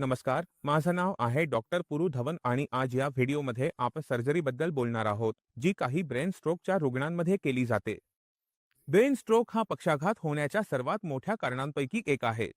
नमस्कार, माझं नाव आहे डॉक्टर पुरू धवन आणि आज या व्हिडिओमध्ये आपण सर्जरीबद्दल बोलणार आहोत, जी काही ब्रेन स्ट्रोकच्या रुग्णांमध्ये केली जाते. ब्रेन स्ट्रोक हा पक्षाघात होण्याच्या सर्वात मोठ्या कारणांपैकी एक आहे.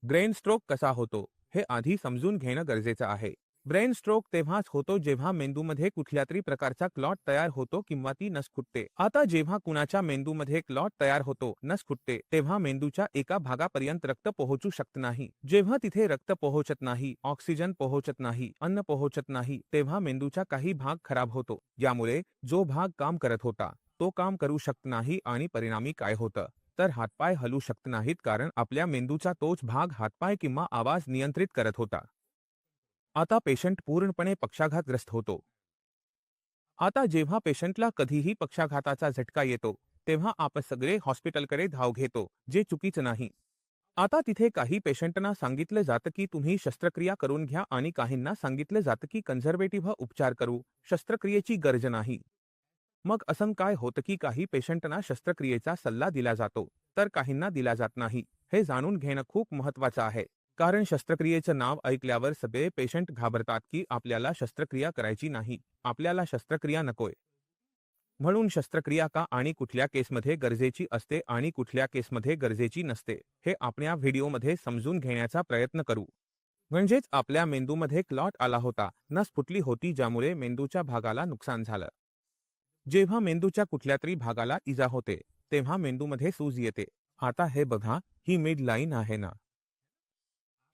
ब्रेन स्ट्रोक कसा होतो, हे आधी समजून घेणं गरजेचं आहे. ब्रेन स्ट्रोक तेव्हाच होतो जेव्हा मेंदूमध्ये कुठल्यातरी प्रकारचा क्लॉट तयार होतो किंवा ती नस फुटते. आता जेव्हा कुणाच्या मेंदूमध्ये क्लॉट तयार होतो, नस फुटते, तेव्हा मेंदूच्या एका भागापर्यंत रक्त पोहोचू शकत नाही. जेव्हा तिथे रक्त पोहोचत नाही, ऑक्सिजन पोहोचत नाही, अन्न पोहोचत नाही, तेव्हा मेंदूचा काही भाग खराब होतो. यामुळे जो भाग काम करत होता, तो काम करू शकत नाही आणि परिणामी काय होतं, तर हातपाय हलू शकत नाहीत कारण आपल्या मेंदूचा तोच भाग हातपाय किंवा आवाज नियंत्रित करत होता. आता पेशंट पूर्णपणे पक्षाघातग्रस्त होतो. आता जेव्हा पेशंटला कधीही पक्षाघाताचा झटका येतो, तेव्हा आपण सगळे हॉस्पिटलकडे धाव घेतो, जे चुकीचं नाही. आता तिथे काही पेशंटना सांगितलं जातं की तुम्ही शस्त्रक्रिया करून घ्या आणि काहींना सांगितलं जातं की कन्झर्वेटिव्ह उपचार करू, शस्त्रक्रियेची गरज नाही. मग असं काय होतं की काही पेशंटना शस्त्रक्रियेचा सल्ला दिला जातो, तर काहींना दिला जात नाही. हे जाणून घेणं खूप महत्त्वाचं आहे. कारण शस्त्रक्रियेचं नाव ऐकल्यावर सगळे पेशंट घाबरतात की आपल्याला शस्त्रक्रिया करायची नाही, आपल्याला शस्त्रक्रिया नकोय. म्हणून शस्त्रक्रिया का आणि कुठल्या केसमध्ये गरजेची असते आणि कुठल्या केसमध्ये गरजेची नसते, हे आपण या व्हिडिओमध्ये समजून घेण्याचा प्रयत्न करू. म्हणजेच आपल्या मेंदूमध्ये क्लॉट आला होता, नस फुटली होती ज्यामुळे मेंदूच्या भागाला नुकसान झालं. जेव्हा मेंदूच्या कुठल्यातरी भागाला इजा होते, तेव्हा मेंदूमध्ये सूज येते. आता हे बघा, ही मिड लाईन आहे ना.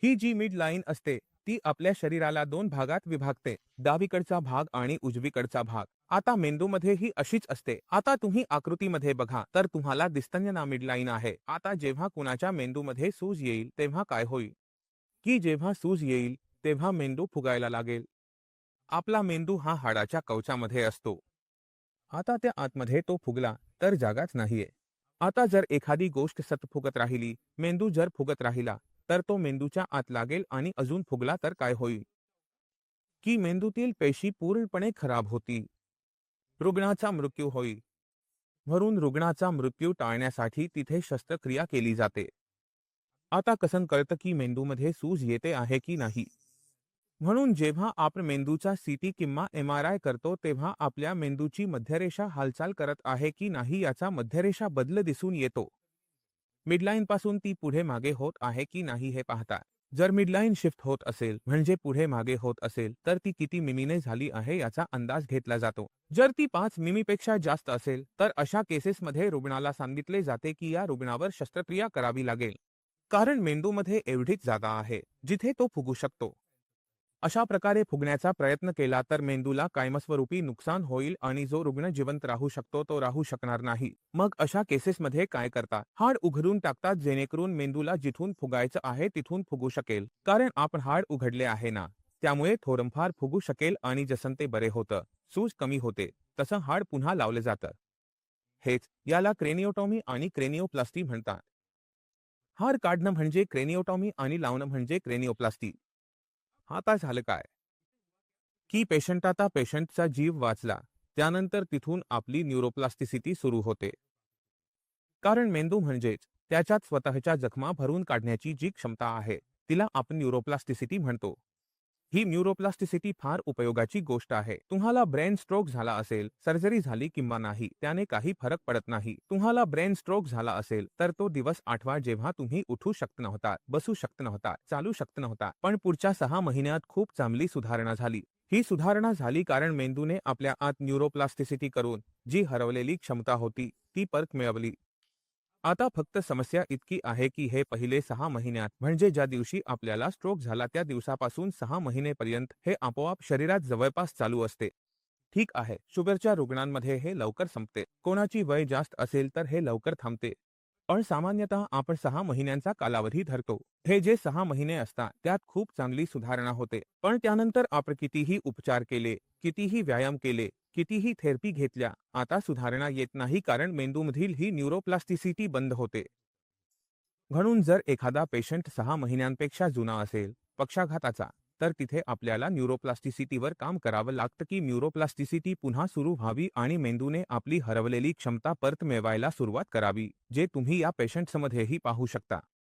ही जी मिड लाईन असते, ती आपल्या शरीराला दोन भागात विभागते, डावीकडचा भाग आणि उजवीकडचा भाग. आता मेंदूमध्ये ही अशीच असते. आता तुम्ही आकृतीमध्ये बघा तर तुम्हाला दिसतंय ना मिड लाईन आहे. आता जेव्हा कुणाच्या मेंदूमध्ये सूज येईल तेव्हा काय होईल, की जेव्हा सूज येईल तेव्हा मेंदू फुगायला लागेल. आपला मेंदू हा हाडाच्या कवचामध्ये असतो. आता त्या आतमध्ये तो फुगला तर जागाच नाहीये. आता जर एखादी गोष्ट सतत फुगत राहिली, मेंदू जर फुगत राहिला, तर तो मेंदूच्या आत लागेल आणि अजून फुगला तर काय होईल, की मेंदूतील पेशी पूर्णपणे खराब होतील. रुग्णाचा मृत्यू होईल. म्हणून रुग्णाचा मृत्यू टाळण्यासाठी तिथे शस्त्रक्रिया केली जाते. आता कसं कळतं की मेंदूमध्ये सूज येते आहे की नाही? म्हणून जेव्हा आपण मेंदूचा सीटी किंवा एमआरआय करतो तेव्हा आपल्या मेंदूची मध्यरेषा हालचाल करत आहे की नाही याचा मध्यरेषा बदल दिसून येतो. मिडलाईन पासून ती पुढे मागे होत आहे की नाही हे पाहता. जर मिडलाईन शिफ्ट होत असेल म्हणजे पुढे मागे होत असेल तर ती किती मिमीने झाली आहे याचा अंदाज घेतला जातो. जर ती 5 मिमीपेक्षा जास्त असेल तर अशा केसेसमध्ये रुग्णाला सांगितले जाते की या रुग्णावर शस्त्रक्रिया करावी लागेल. कारण मेंदूमध्ये एवढीच जागा आहे जिथे तो फुगू शकतो. अशा प्रकारे फुगण्याचा प्रयत्न केला तर मेंदूला कायमस्वरूपी नुकसान होईल आणि जो रुग्ण जिवंत राहू शकतो तो राहू शकणार नाही. मग अशा केसेसमध्ये काय करतात? हाड उघडून टाकतात जेणेकरून मेंदूला जिथून फुगायचं आहे तिथून फुगू शकेल. कारण आपण हाड उघडले आहे ना, त्यामुळे थोडंफार फुगू शकेल आणि जसं ते बरे होतं, सूज कमी होते, तसं हाड पुन्हा लावलं जातं. हेच याला क्रेनिओटॉमी आणि क्रेनिओप्लास्टी म्हणतात. हाड काढणं म्हणजे क्रेनिओटॉमी आणि लावणं म्हणजे क्रेनिओप्लास्टी. आता झालं काय, की पेशंटचा जीव वाचला. त्यानंतर तिथून आपली न्यूरोप्लास्टिसिटी सुरू होते. कारण मेंदू म्हणजेच त्याच्यात स्वतःच्या जखमा भरून काढण्याची जी क्षमता आहे, तिला आपण न्यूरोप्लास्टिसिटी म्हणतो. ही न्यूरोप्लास्टिसिटी फार उपयोगाची गोष्ट आहे. तुम्हाला ब्रेन स्ट्रोक झाला असेल, सर्जरी झाली किंवा नाही, त्याने काही फरक पडत नाही. तुम्हाला ब्रेन स्ट्रोक झाला असेल, तर तो दिवस आठवा जेव्हा तुम्ही उठू शकत नव्हता, बसू शकत नव्हता, चालू शकत नव्हता. पण पुढच्या 6 महिन्यात खूप चांगली सुधारणा झाली. ही सुधारणा झाली कारण मेंदूने आपल्या आत न्यूरोप्लास्टिसिटी करून जी हरवलेली क्षमता होती, ती परत मिळवली. आता फक्त समस्या इतकी आहे की हे पहिले 6 महिन्यात म्हणजे ज्या दिवशी आपल्याला स्ट्रोक झाला त्या दिवसापासून 6 महिनेपर्यंत हे आपोआप शरीरात जवळपास चालू असते. ठीक आहे, शुगरच्या रुग्णांमध्ये हे लवकर संपते. कोणाची वय जास्त असेल तर हे लवकर थांबते. पण सामान्यतः आपण 6 महिन्यांचा कालावधी धरतो. हे जे 6 महिने असतात त्यात खूप चांगली सुधारणा होते. पण त्यानंतर आपण कितीही उपचार केले, कितीही व्यायाम केले, कितीही थेरपी घेतल्या, आता सुधारणा येत नाही कारण मेंदूमधील ही न्यूरोप्लास्टिसिटी बंद होते. म्हणून जर एखादा पेशंट 6 महिन्यांपेक्षा जुना असेल, पक्षाघाताचा, तर तिथे आपल्याला न्यूरोप्लास्टिसिटीवर काम करावं लागतं की न्यूरोप्लास्टिसिटी पुन्हा सुरू व्हावी आणि मेंदूने आपली हरवलेली क्षमता परत मिळवायला सुरुवात करावी, जे तुम्ही या पेशंट्समध्येही पाहू शकता.